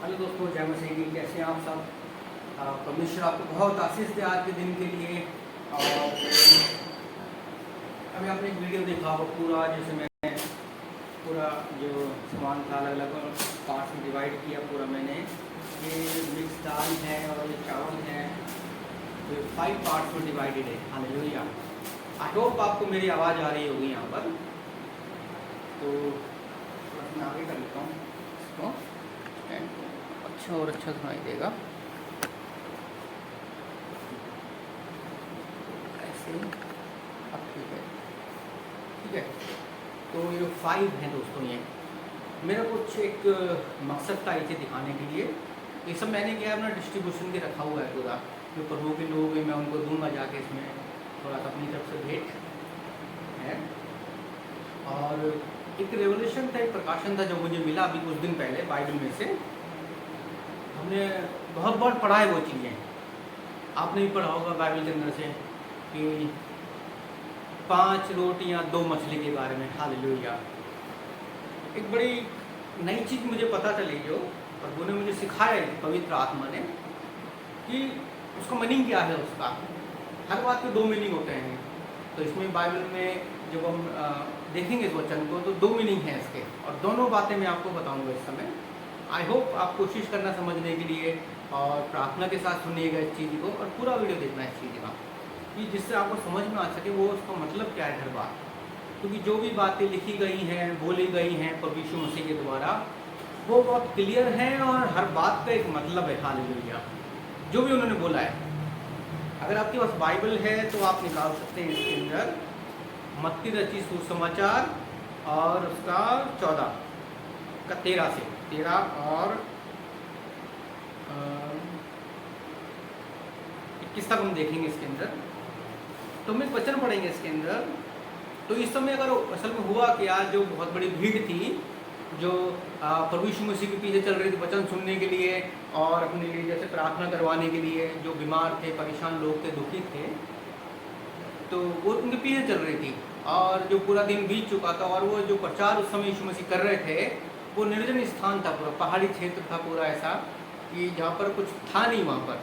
Hello दोस्तों, जय मसीह की। कैसे हैं आप सब? परमेश्वर आपको बहुत आशीष दे आज के दिन के लिए। और अभी आपने एक वीडियो देखा होगा पूरा, जैसे मैंने पूरा जो सामान था अलग अलग पार्ट्स में डिवाइड किया। पूरा मैंने ये मिक्स दाल है और ये चावल है, तो 5 पार्ट्स में डिवाइडेड है। हालेलुया। आई होप आपको मेरी आवाज़ आ रही होगी यहाँ पर। तो थोड़ा सा आगे कर लेता हूँ इसको, अच्छा और अच्छा सुनाई देगा ऐसे। अब ठीक है, ठीक है। तो ये 5 हैं दोस्तों। ये मेरा कुछ एक मकसद था इसे दिखाने के लिए। ये सब मैंने क्या अपना डिस्ट्रीब्यूशन के रखा हुआ है पूरा। जो प्रभु के लोग हैं मैं उनको दूंगा जाके, इसमें थोड़ा सा अपनी तरफ से भेंट है। और एक रेवोल्यूशन था, एक प्रकाशन था जो मुझे मिला अभी कुछ दिन पहले बाइबल में से। हमने बहुत बार पढ़ा है वो चीज़ें, आपने भी पढ़ा होगा बाइबल के अंदर से कि 5 रोटियां 2 मछली के बारे में। हालेलुया। एक बड़ी नई चीज़ मुझे पता चली जो प्रभु ने मुझे सिखाया है, पवित्र आत्मा ने, कि उसका मीनिंग क्या है। उसका हर बात के 2 मीनिंग होते हैं। तो इसमें बाइबल में जब हम देखेंगे इस वचन को तो 2 मीनिंग हैं इसके, और दोनों बातें मैं आपको बताऊंगा इस समय। आई होप आप कोशिश करना समझने के लिए और प्रार्थना के साथ सुनिएगा इस चीज़ को, और पूरा वीडियो देखना इस चीज़ का, कि जिससे आपको समझ में आ सके वो उसका मतलब क्या है हर बात। क्योंकि जो भी बातें लिखी गई हैं, बोली गई हैं प्रभु यीशु मसीह के द्वारा, वो बहुत क्लियर हैं और हर बात का एक मतलब है। हालेलुया। जो भी उन्होंने बोला है, अगर आपके पास बाइबल है तो आप निकाल सकते हैं इसके अंदर मत्ती रचित सुसमाचार और उसका 14 का 13 और 21 तक हम देखेंगे इसके अंदर। तो हम एक वचन पढ़ेंगे इसके अंदर तो इस समय अगर असल में हुआ क्या, जो बहुत बड़ी भीड़ थी जो प्रभु यीशु मसीह के पीछे चल रही थी वचन सुनने के लिए और अपने लिए जैसे प्रार्थना करवाने के लिए, जो बीमार थे, परेशान लोग थे, दुखी थे, तो वो उनके पीछे चल रही थी। और जो पूरा दिन बीत चुका था और वो जो प्रचार उस समय यीशु मसीह कर रहे थे वो निर्जन स्थान था, पूरा पहाड़ी क्षेत्र था, पूरा ऐसा कि जहाँ पर कुछ था नहीं वहाँ पर,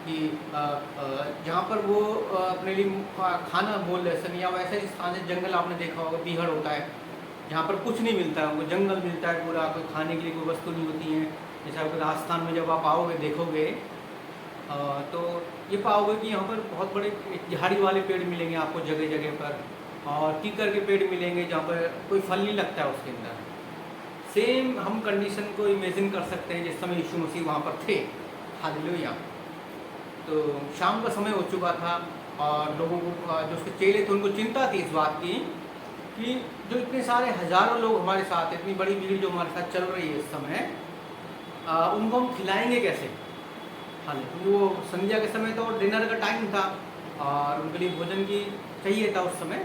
कि जहाँ पर वो अपने लिए खाना मोल ले सकें, या वैसे स्थान है, जंगल आपने देखा होगा, बीहड़ होता है जहाँ पर कुछ नहीं मिलता है, वो जंगल मिलता है पूरा, कोई खाने के लिए कोई वस्तु नहीं होती है। जैसे आपको राजस्थान में जब आप आओगे देखोगे तो ये पाओगे कि यहाँ पर बहुत बड़े झाड़ी वाले पेड़ मिलेंगे आपको जगह जगह पर, और कीकर के पेड़ मिलेंगे जहाँ पर कोई फल नहीं लगता है उसके अंदर। सेम हम कंडीशन को इमेजिन कर सकते हैं जिस समय यीशु मसीह वहाँ पर थे। हालेलुया। तो शाम का समय हो चुका था और लोगों को, जो उसके चेले थे, उनको चिंता थी इस बात की कि जो इतने सारे हजारों लोग हमारे साथ, इतनी बड़ी भीड़ जो हमारे साथ चल रही है इस समय, उनको हम खिलाएंगे कैसे। हालांकि वो संध्या के समय तो डिनर का टाइम था और उनके लिए भोजन की चाहिए था उस समय।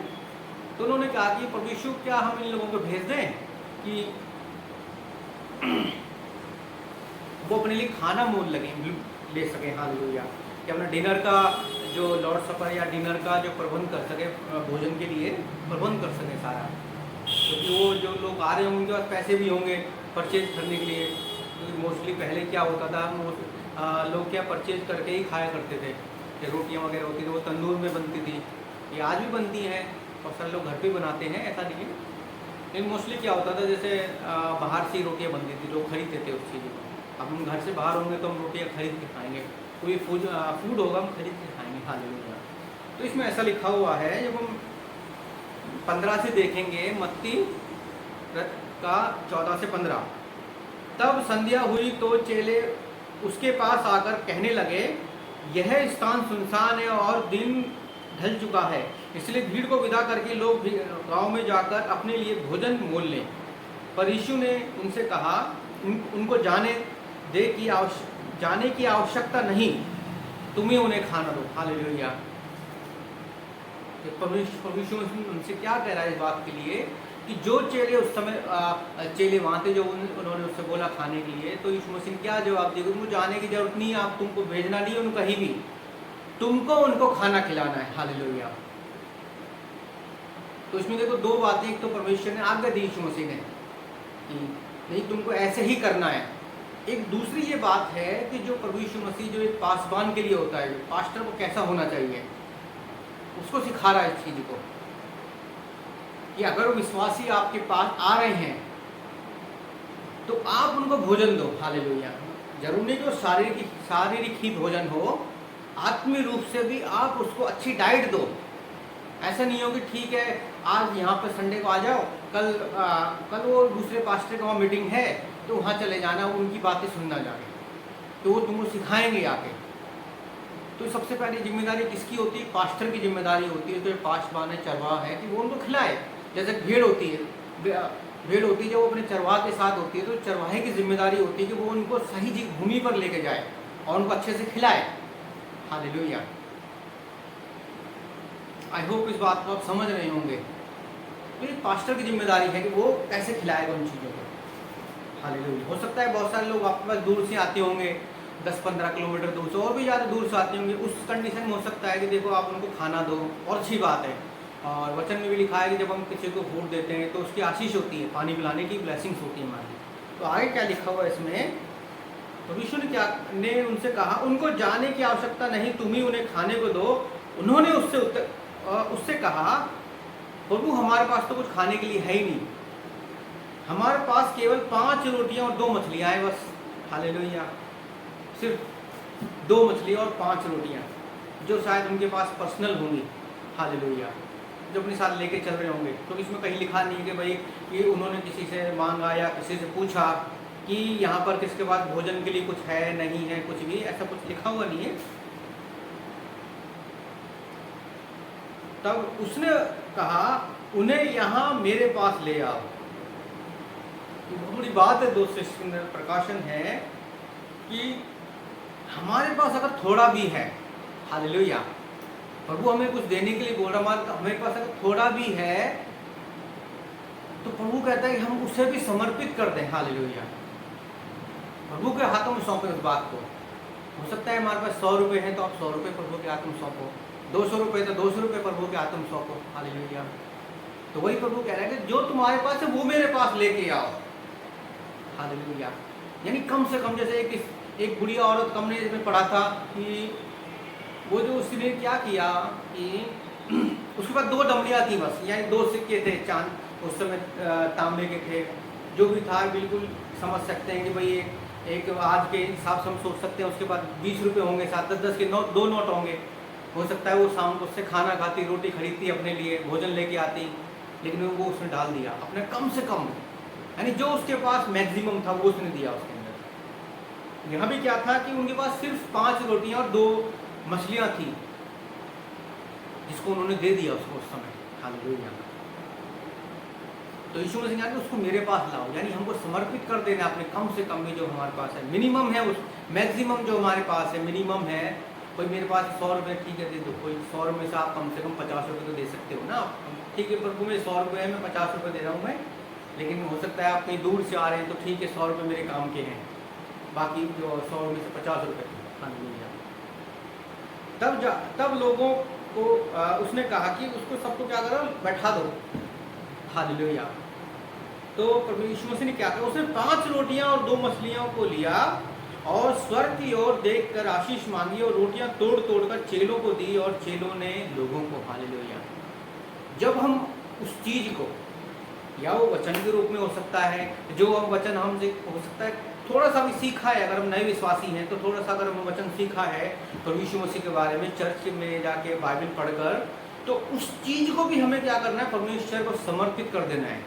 तो उन्होंने कहा कि प्रभु यीशु, क्या हम इन लोगों को भेज दें कि वो अपने लिए खाना मोल ले सकें। हालेलुया। कि अपना डिनर का जो लॉर्ड सपर या डिनर का जो प्रबंध कर सके, भोजन के लिए प्रबंध कर सके सारा, क्योंकि तो वो जो लोग आ रहे होंगे उनके पास पैसे भी होंगे परचेज करने के लिए। क्योंकि मोस्टली पहले क्या होता था, लोग क्या परचेज करके ही खाया करते थे। कि रोटियाँ वगैरह होती थी वो तंदूर में बनती थी, ये आज भी बनती हैं और सारे लोग घर पे बनाते हैं, ऐसा नहीं है। लेकिन मोस्टली क्या होता था, जैसे बाहर से ही रोटियाँ बनती थी, लोग खरीदते थे उस चीज़ को। अब हम घर से बाहर होंगे तो हम रोटियाँ खरीद के खाएंगे, कोई फूड होगा हम खरीद के खाएंगे। हालेलुया। तो इसमें ऐसा लिखा हुआ है, जब हम 15 से देखेंगे, मत्ती का 14 से 15, तब संध्या हुई तो चेले उसके पास आकर कहने लगे, यह स्थान सुनसान है और दिन ढल चुका है, इसलिए भीड़ को विदा करके लोग गांव में जाकर अपने लिए भोजन मोल लें। पर यीशु ने उनसे कहा, उनको जाने की आवश्यकता नहीं, तुम ही उन्हें खाना दो। हालेलुया। परमेश्वर उनसे क्या कह रहा है इस बात के लिए कि जो चेले उस समय चेले वहाँ थे, जो उन्होंने उससे बोला खाने के लिए, तो यीशु मसीह क्या जवाब दिया, उनको जाने की जरूरत नहीं है, आप तुमको भेजना नहीं है उनको कहीं भी, तुमको उनको खाना खिलाना है। हालेलुया। तो इसमें देखो दो बातें, एक तो परमेश्वर ने आज्ञा दी यीशु मसीह ने कि नहीं तुमको ऐसे ही करना है, एक दूसरी ये बात है कि जो प्रभु यीशु मसीह जो एक पासवान के लिए होता है, पास्टर को कैसा होना चाहिए, उसको सिखा रहा है इस चीज़ को कि अगर विश्वासी आपके पास आ रहे हैं तो आप उनको भोजन दो। हालेलुया। जरूर नहीं कि वो शारीरिक ही भोजन हो, आत्मीय रूप से भी आप उसको अच्छी डाइट दो। ऐसा नहीं हो कि ठीक है आज यहाँ पर संडे को आ जाओ, कल वो दूसरे पास्टर का वहाँ मीटिंग है तो वहाँ चले जाना, उनकी बातें सुनना जाके, तो वो तुमको सिखाएंगे आके। तो सबसे पहली जिम्मेदारी किसकी होती है? पास्टर की जिम्मेदारी होती है, तो पासवान है, चरवाहा है, कि वो उनको खिलाए। जैसे भेड़ होती है जब वो अपने चरवाहा के साथ होती है, तो चरवाहे की जिम्मेदारी होती है कि वो उनको सही भूमि पर लेके जाए और उनको अच्छे से खिलाए। हालेलुया। आई होप इस बात को आप समझ रहे होंगे। तो ये पास्टर की जिम्मेदारी है कि वो कैसे खिलाएगा उन चीज़ों को। हालेलुया। हो सकता है बहुत सारे लोग आपके पास दूर से आते होंगे, 10-15 किलोमीटर दूर से, और भी ज़्यादा दूर से आते होंगे, उस कंडीशन में हो सकता है कि देखो आप उनको खाना दो, और अच्छी बात है। और वचन में भी लिखा है कि जब हम किसी को फूड देते हैं तो उसकी आशीष होती है, पानी पिलाने की ब्लेसिंग्स होती है हमारी। तो आगे क्या लिखा हुआ है इसमें, तो यीशु ने उनसे कहा, उनको जाने की आवश्यकता नहीं, तुम ही उन्हें खाने को दो। उन्होंने उससे कहा, प्रभु हमारे पास तो कुछ खाने के लिए है ही नहीं, हमारे पास केवल 5 रोटियां और 2 मछलियां हैं बस। हालेलुया। सिर्फ 2 मछली और 5 रोटियां, जो शायद उनके पास पर्सनल होंगी। हालेलुया। जो अपने साथ लेके चल रहे होंगे। तो इसमें कहीं लिखा नहीं है कि भाई कि उन्होंने किसी से मांगा या किसी से पूछा कि यहाँ पर किसके पास भोजन के लिए कुछ है नहीं है, कुछ भी ऐसा कुछ लिखा हुआ नहीं है। तब उसने कहा, उन्हें यहाँ मेरे पास ले आओ। बहुत बड़ी बात है दोस्तों, इसके अंदर प्रकाशन है कि हमारे पास अगर थोड़ा भी है, हालेलुया, प्रभु हमें कुछ देने के लिए बोल रहा, हमारे पास अगर थोड़ा भी है तो प्रभु कहता है कि हम उसे भी समर्पित कर दें। हालेलुया। प्रभु के हाथों में सौंपे उस बात को। हो सकता है हमारे पास 100 रुपये हैं तो आप 100 रुपये प्रभु के हाथ में सौंपो, 200 रुपये तो 200 रुपये प्रभु के हाथ में सौंपो। हालेलुया। तो वही प्रभु कह रहा है कि जो तुम्हारे पास है वो मेरे पास लेके आओ। हालेलुया। यानी कम से कम, जैसे एक बुढ़िया औरत हमने इसमें पढ़ा था कि वो जो उसने क्या किया कि उसके पास 2 डमरियाँ थी बस, यानी 2 सिक्के थे, चांद उस समय तांबे के थे, जो भी था। बिल्कुल समझ सकते हैं कि भाई एक आज के हिसाब से हम सोच सकते हैं उसके पास 20 रुपये होंगे, 7-10 के 2 नोट होंगे। हो सकता है वो शाम को उससे खाना खाती, रोटी खरीदती, अपने लिए भोजन लेके आती, लेकिन वो उसने डाल दिया अपने कम से कम, यानी जो उसके पास मैक्सिमम था वो उसने दिया उसके अंदर। यहाँ भी क्या था कि उनके पास सिर्फ 5 रोटियाँ और 2 मछलियाँ थी, जिसको उन्होंने दे दिया उसको उस समय। हालेलुया। तो यीशु मसीह ने उसको मेरे पास लाओ, यानी हमको समर्पित कर देना अपने कम से कम में जो हमारे पास है। मिनिमम है, उस मैक्सिमम जो हमारे पास है, मिनिमम है। कोई मेरे पास 100 रुपये, ठीक है दे दो। कोई 100 रुपये से आप कम से कम 50 रुपये तो दे सकते हो ना। ठीक है प्रभु में 100 रुपये है, मैं 50 रुपये दे रहा हूँ मैं, लेकिन हो सकता है आप कहीं दूर से आ रहे हैं तो ठीक है 100 रुपये मेरे काम के हैं, बाकी जो 100 रुपये से 50 रुपये। हालेलुया। तब लोगों को उसने कहा कि उसको सबको क्या करो, बैठा दो। हालेलुया। तो प्रभु यीशु मसीह ने क्या कहा, उसने 5 रोटियां और 2 मछलियों को लिया और स्वर्ग की ओर देखकर आशीष मांगी और रोटियां तोड़ तोड़ कर चेलों को दी और चेलों ने लोगों को। हालेलुया। जब हम उस चीज को, या वो वचन के रूप में हो सकता है, जो हम वचन हमसे हो सकता है थोड़ा सा भी सीखा है, अगर हम नए विश्वासी हैं तो थोड़ा सा अगर हम वचन सीखा है प्रभु यीशु मसीह के बारे में, चर्च में जाके बाइबल पढ़कर, तो उस चीज को भी हमें क्या करना है, परमेश्वर को समर्पित कर देना है।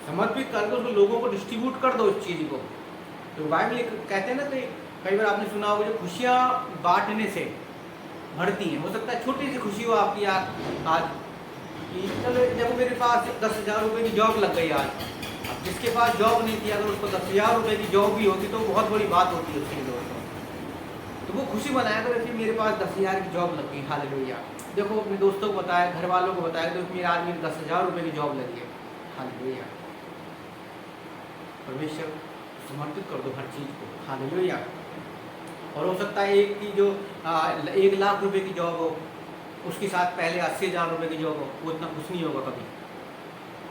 समर्पित करके उसको लोगों को डिस्ट्रीब्यूट कर दो उस चीज को। तो बाइबल कहते हैं ना, तो कई बार आपने सुना होगा, जो खुशियाँ बांटने से बढ़ती हैं। हो सकता है छोटी सी खुशी हो आपकी आज कि चलो जब मेरे पास 10,000 रुपये की जॉब लग गई आज। अब जिसके पास जॉब नहीं थी, अगर उसको 10,000 रुपये की जॉब भी होती तो बहुत बड़ी बात होती है उसके लिए। तो वो खुशी बनाया करो कि मेरे पास 10,000 की जॉब लग गई। हालेलुया। देखो अपने दोस्तों को बताया, घर वालों को बताया, तो मेरे आदमी 10,000 रुपये की जॉब लगी है। हालेलुया। परमेश्वर समर्पित कर दो हर चीज़ को। हालेलुया। और हो सकता है एक की जो 1 लाख रुपए की जॉब हो, उसके साथ पहले 80,000 रुपये की जॉब हो, वो इतना खुश नहीं होगा कभी।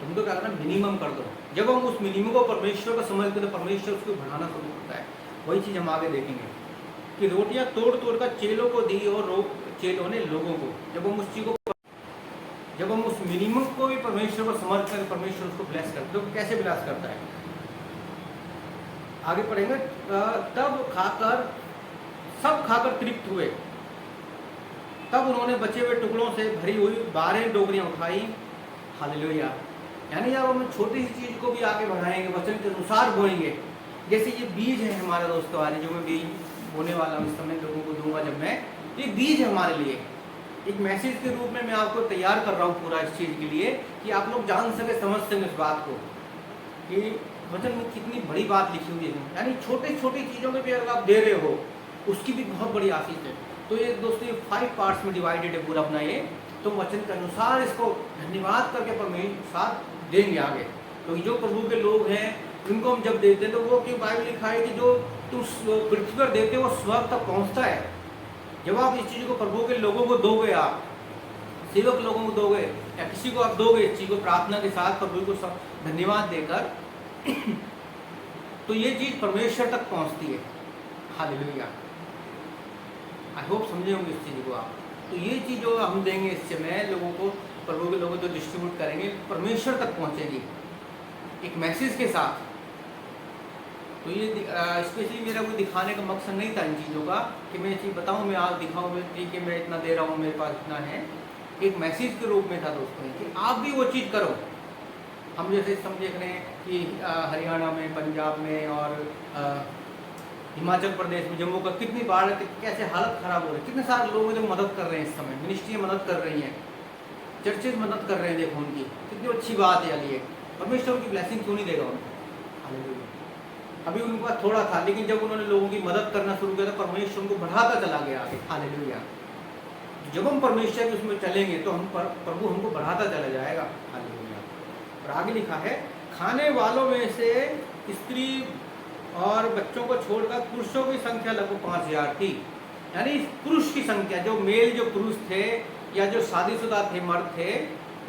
तुम तो क्या करना, मिनिमम कर दो। जब हम उस मिनिमम को परमेश्वर को समझते तो परमेश्वर उसको बढ़ाना शुरू करता है। वही चीज़ हम आगे देखेंगे कि रोटियां तोड़ तोड़ कर चेलों को दी और चेलों ने लोगों को। जब हम उस मिनिमम को भी परमेश्वर को समर्थ करें, परमेश्वर उसको ब्लेस करते। तो कैसे ब्लेस करता है आगे पढ़ेंगे। तब सब खाकर तृप्त हुए। तब उन्होंने बचे हुए टुकड़ों से भरी हुई 12 टोकरियां उठाई। हालेलुया। यानी जब हम छोटी सी चीज को भी आगे बढ़ाएंगे, वचन के अनुसार बोएंगे। जैसे ये बीज है हमारे दोस्तों वाले, जो मैं बीज बोने वाला हूँ इस समय लोगों को दूंगा जब मैं, ये बीज है हमारे लिए। एक मैसेज के रूप में मैं आपको तैयार कर रहा हूँ पूरा इस चीज़ के लिए, कि आप लोग जान सके, समझ सकें इस बात को कि वचन में कितनी बड़ी बात लिखी हुई है। यानी छोटी छोटी चीज़ों में भी अगर आप दे रहे हो, उसकी भी बहुत बड़ी आशीष है। तो ये दोस्तों 5 पार्ट्स में डिवाइडेड है पूरा अपना ये। तो वचन के अनुसार इसको धन्यवाद करके परमेश्वर साथ देंगे आगे। तो जो प्रभु के लोग हैं उनको हम जब देते हैं, तो वो क्यों बाइबल लिखा है कि जो तुम पृथ्वी पर देते हो वो स्वर्ग तक पहुँचता है। जब आप इस चीज़ को प्रभु के लोगों को दोगे, आप सेवक लोगों को दोगे या किसी को आप दोगे इस चीज़ को प्रार्थना के साथ प्रभु को सब धन्यवाद देकर, तो ये चीज़ परमेश्वर तक पहुंचती है। हालेलुया। आई होप समझे होंगे इस चीज़ को आप। तो ये चीज़ जो हम देंगे इस समय लोगों को, प्रभु के लोगों को डिस्ट्रीब्यूट करेंगे, परमेश्वर तक पहुंचेगी एक मैसेज के साथ। तो ये स्पेशली मेरा कोई दिखाने का मकसद नहीं था इन चीज़ों का कि मैं ये चीज़ बताऊँ, मैं आज दिखाऊँ ठीक है मैं इतना दे रहा हूँ, मेरे पास इतना है। एक मैसेज के रूप में था दोस्तों कि आप भी वो चीज़ करो। हम जैसे हम देख रहे हैं कि हरियाणा में, पंजाब में और हिमाचल प्रदेश में, जम्मू का कितनी बाढ़ है, कैसे हालत ख़राब हो रही है। कितने सारे लोग जो मदद कर रहे हैं इस समय, मिनिस्ट्रियाँ मदद कर रही हैं, चर्चेज मदद कर रहे हैं। देखो उनकी कितनी अच्छी बात है। ये परमेश्वर की ब्लेसिंग क्यों नहीं देगा उनको। हालेलुया। अभी उनके पास थोड़ा था, लेकिन जब उन्होंने लोगों की मदद करना शुरू किया तो परमेश्वर उनको बढ़ाता चला गया आगे। हालेलुया। जब हम परमेश्वर के उसमें चलेंगे तो हम प्रभु हमको बढ़ाता चला जाएगा। हालेलुया। और आगे लिखा है, खाने वालों में से स्त्री और बच्चों को छोड़कर पुरुषों की संख्या लगभग 5000 थी। यानी पुरुष की संख्या, जो पुरुष थे या जो शादीशुदा थे, मर्द थे,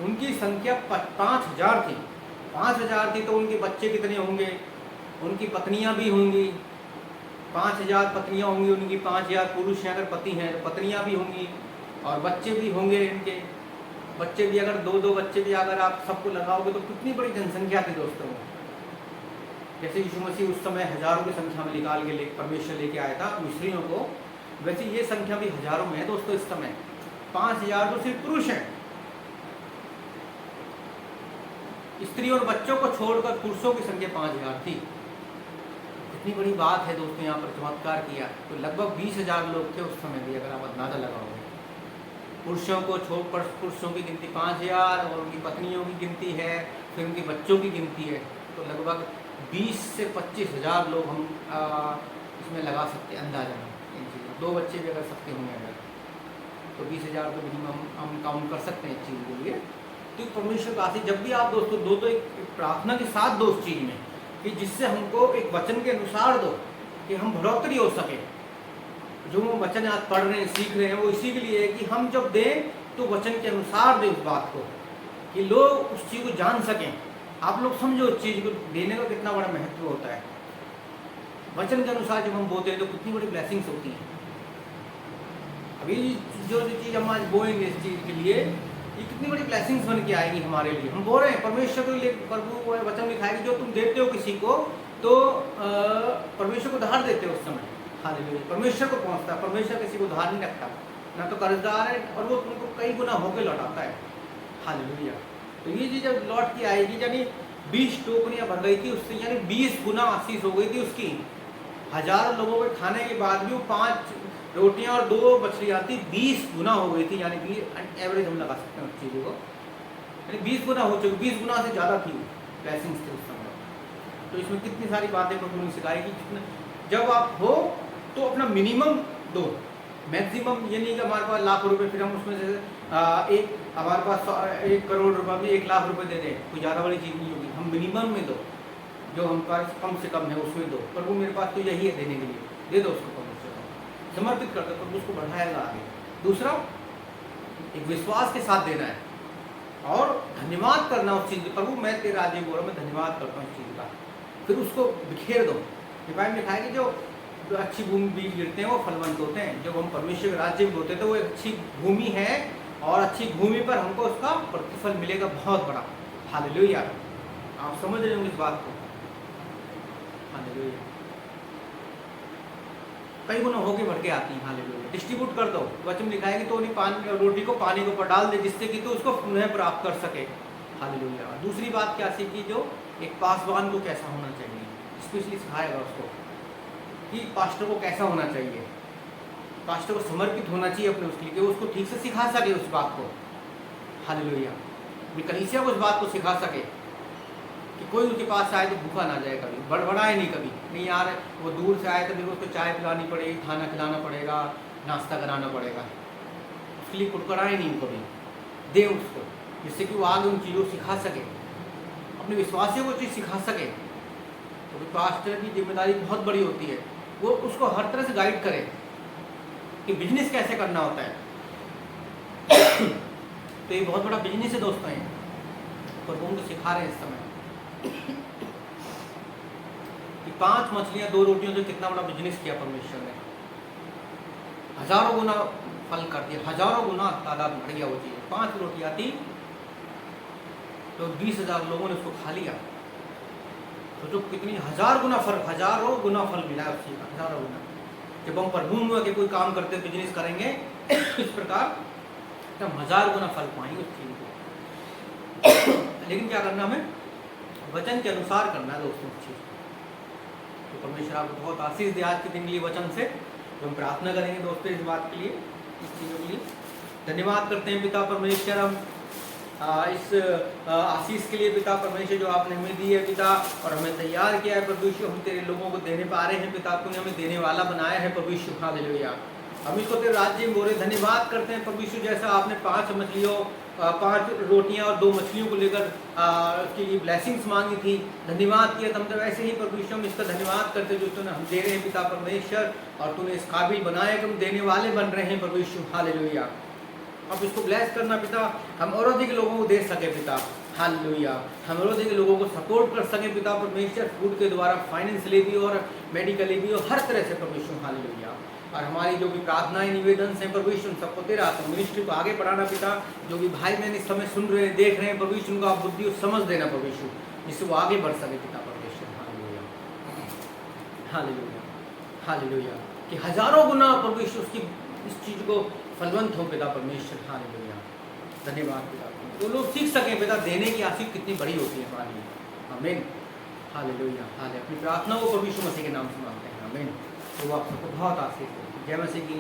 उनकी संख्या 5000 थी। 5000 थी तो उनके बच्चे कितने होंगे, उनकी पत्नियां भी होंगी। 5000 पत्नियां होंगी उनकी, 5000 पुरुष हैं, अगर पति हैं तो पत्नियां भी होंगी और बच्चे भी होंगे। इनके बच्चे भी, अगर 2-2 बच्चे भी अगर आप सबको लगाओगे तो कितनी बड़ी जनसंख्या थी दोस्तों। जैसे यीशु मसीह उस समय हजारों की संख्या में निकाल के परमेश्वर लेके आया था मिस्रियों को, वैसे ये संख्या भी हजारों में है दोस्तों इस समय। 5000 तो सिर्फ पुरुष हैं। स्त्री और बच्चों को छोड़कर पुरुषों की संख्या 5000 थी। कितनी बड़ी बात है दोस्तों, यहाँ पर चमत्कार किया। तो लगभग 20,000 लोग थे उस समय भी, अगर आप अंदाजा लगाओगे। पुरुषों को छोड़कर पुरुषों की गिनती 5000 और उनकी पत्नियों की गिनती है, फिर उनके बच्चों की गिनती है, तो लगभग 20 से 25,000 लोग हम इसमें लगा सकते हैं अंदाजा में। इन चीज़ों 2 बच्चे भी अगर सकते होंगे अगर, तो 20,000 तो मिनिमम हम काउंट कर सकते हैं इस चीज़ के लिए। तो परमेश्वर का आशीष, जब भी आप दोस्तों दो तो एक प्रार्थना के साथ दो उस चीज़ में, कि जिससे हमको एक वचन के अनुसार दो कि हम बढ़ोतरी हो सके। जो वो वचन आज पढ़ रहे हैं, सीख रहे हैं, वो इसी के लिए है कि हम जब दें तो वचन के अनुसार दें उस बात को, कि लोग उस चीज़ को जान सकें। आप लोग समझो उस चीज़ को देने का कितना बड़ा महत्व होता है। वचन के अनुसार जब हम बोते हैं तो कितनी बड़ी ब्लेसिंग्स होती हैं। अभी जो चीज़ हम आज बोएंगे इस चीज़ के लिए, ये कितनी बड़ी ब्लेसिंग्स बन के आएगी हमारे लिए। हम बोल रहे हैं परमेश्वर के लिए, प्रभु वचन लिखाएगी, जो तुम देते हो किसी को तो परमेश्वर को उधार देते हो उस समय। हालेलुया। परमेश्वर को पहुंचता है, परमेश्वर किसी को उधार नहीं रखता, ना तो कर्जदार है, और वो तुमको कई गुना होकर लौटाता है। हालेलुया। तो ये चीज़ जब लौट के आएगी, यानी 20 टोकरियाँ भर गई थी उससे, यानी 20 गुना आशीष हो गई थी उसकी। 1000 लोगों के खाने के बाद भी वो 5 रोटियां और 2 मछलियाँ थी, 20 गुना हो गई थी। यानी एवरेज हम लगा सकते हैं उस चीज़ों को, यानी 20 गुना हो चुकी, 20 गुना से ज़्यादा थी ब्लेसिंग्स थे उस समय। तो इसमें कितनी सारी बातें प्रभु ने सिखाई कि जब आप हो तो अपना मिनिमम दो, मैक्सिमम। ये नहीं कि हमारे पास लाख रुपए, फिर हम उसमें से एक हमारे पास 1 करोड़ रुपये भी 1 लाख रुपए दे दें, कोई ज़्यादा बड़ी चीज़ नहीं होगी। हम मिनिमम में दो, जो हम पास कम से कम है उसमें दो। प्रभु मेरे पास तो यही है देने के लिए, दे दो उसको, समर्पित कर दो, प्रभु उसको बढ़ाएगा आगे। दूसरा, एक विश्वास के साथ देना है और धन्यवाद करना उस चीज़, प्रभु मैं तेरे राज्य बोल रहा हूँ, मैं धन्यवाद करता हूँ उस चीज़ का। फिर उसको बिखेर दो। बाइबल में लिखा है कि जो अच्छी भूमि बीज गिरते हैं वो फलवंत होते हैं। जब हम परमेश्वर के राज्य में होते हैं तो वो एक अच्छी भूमि है, और अच्छी भूमि पर हमको उसका प्रतिफल मिलेगा बहुत बड़ा। हालेलुया। आप समझ रहे होंगे इस बात को। हालेलुया। कई गुना होके बढ़ के आती हैं। हालेलुया। डिस्ट्रीब्यूट कर दो। वचन लिखा है कि तो उन्हीं पानी रोटी को पानी के ऊपर डाल दे, जिससे कि तो उसको पुनः प्राप्त कर सके। हालेलुया। दूसरी बात क्या सीखी, जो एक पासवान को कैसा होना चाहिए, स्पेशली सिखाएगा उसको कि पास्टर को कैसा होना चाहिए। पास्टर को समर्पित होना चाहिए अपने उसके लिए, कि उसको ठीक से सिखा सके उस बात को। हालेलुया। कलीसिया को उस बात को सिखा सके कि कोई उसके पास आए तो भूखा ना जाए, कभी बड़बड़ाए नहीं, कभी नहीं यार वो दूर से आए तो मेरे को उसको चाय पिलानी पड़ेगी, खाना खिलाना पड़ेगा, नाश्ता कराना पड़ेगा, उसके लिए कुटकुटाए नहीं कभी, दे उसको, जिससे कि वो आगे उन चीज़ों को सिखा सके, अपने विश्वासियों को चीज़ सिखा सके। तो पास्टर की जिम्मेदारी बहुत बड़ी होती है, वो उसको हर तरह से गाइड करे कि बिजनेस कैसे करना होता है। तो ये बहुत बड़ा बिजनेस है दोस्तों, है और वो उनको सिखा रहे हैं इस समय कि 5 मछलियां 2 रोटियों से कितना बड़ा बिजनेस किया परमेश्वर ने। हजारों गुना फल कर दिया, हजारों गुना तादाद बढ़ गया वो चीज़। 5 रोटियां थी तो 20,000 लोगों ने उसको खा लिया। तो जो कितनी हजारों गुना फल मिला उस चीज़ का, हजारों गुना। जब हम प्रभु में के कोई काम करते बिजनेस करेंगे इस प्रकार, तो हम 1000 गुना फल पाएंगे उस चीज़ को। लेकिन क्या करना, हमें वचन के अनुसार करना है दोस्तों उस चीज़। तो परमेश्वर आपको बहुत आशीष दे आज के दिन के लिए वचन से। तो हम प्रार्थना करेंगे दोस्तों इस बात के लिए, इस चीज़ों के लिए धन्यवाद करते हैं पिता परमेश्वर। हम इस आशीष के लिए पिता परमेश्वर जो आपने हमें दी है पिता, और हमें तैयार किया है प्रभु यीशु, हम तेरे लोगों को देने पा रहे हैं पिता। तूने हमें देने वाला बनाया है प्रभु यीशु। हालेलुया। हम इसको तेरे राज्य में बोले धन्यवाद करते हैं प्रभु यीशु, जैसा आपने 5 मछलियों 5 रोटियां और 2 मछलियों को लेकर के लिए ब्लेसिंग्स मांगी थी, धन्यवाद किया। तो हम तो वैसे ही प्रभु यीशु हम इसका धन्यवाद करते जो तूने हम दे रहे हैं पिता परमेश्वर, और तूने इस काबिल बनाया कि हम देने वाले बन रहे हैं प्रभु यीशु। हालेलुया। अब इसको ब्लेस करना पिता, हम और अधिक लोगों को दे सके पिता। हालेलुया। हम और अधिक लोगों को सपोर्ट कर सके पिता परमेश्वर, फूड के द्वारा, फाइनेंशियली भी और मेडिकली भी और हर तरह से प्रभु यीशु। हालेलुया। और हमारी जो भी प्रार्थनाएं निवेदन से प्रभु यीशु सबको तेरा आत्मा मिनिस्ट्री को आगे बढ़ाना पिता। जो भी भाई बहन इस समय सुन रहे हैं देख रहे हैं प्रभु यीशु, उनको आप बुद्धि और समझ देना प्रभु यीशु, जिससे वो आगे बढ़ सके पिता परमेश्वर। Hallelujah hallelujah hallelujah. कि हजारों गुना प्रभु यीशु उसकी इस चीज को फलवंत हो पिता परमेश्वर। हालेलुया। धन्यवाद पिता। तो लोग सीख सकें पिता देने की आशीष कितनी बड़ी होती है हमारे लिए। आमीन। हालेलुया। हाले अपनी प्रार्थना को प्रभु यीशु मसीह के नाम से मांगते हैं। आमीन। तो आप सबको बहुत आशीष हो। जय मसीह की।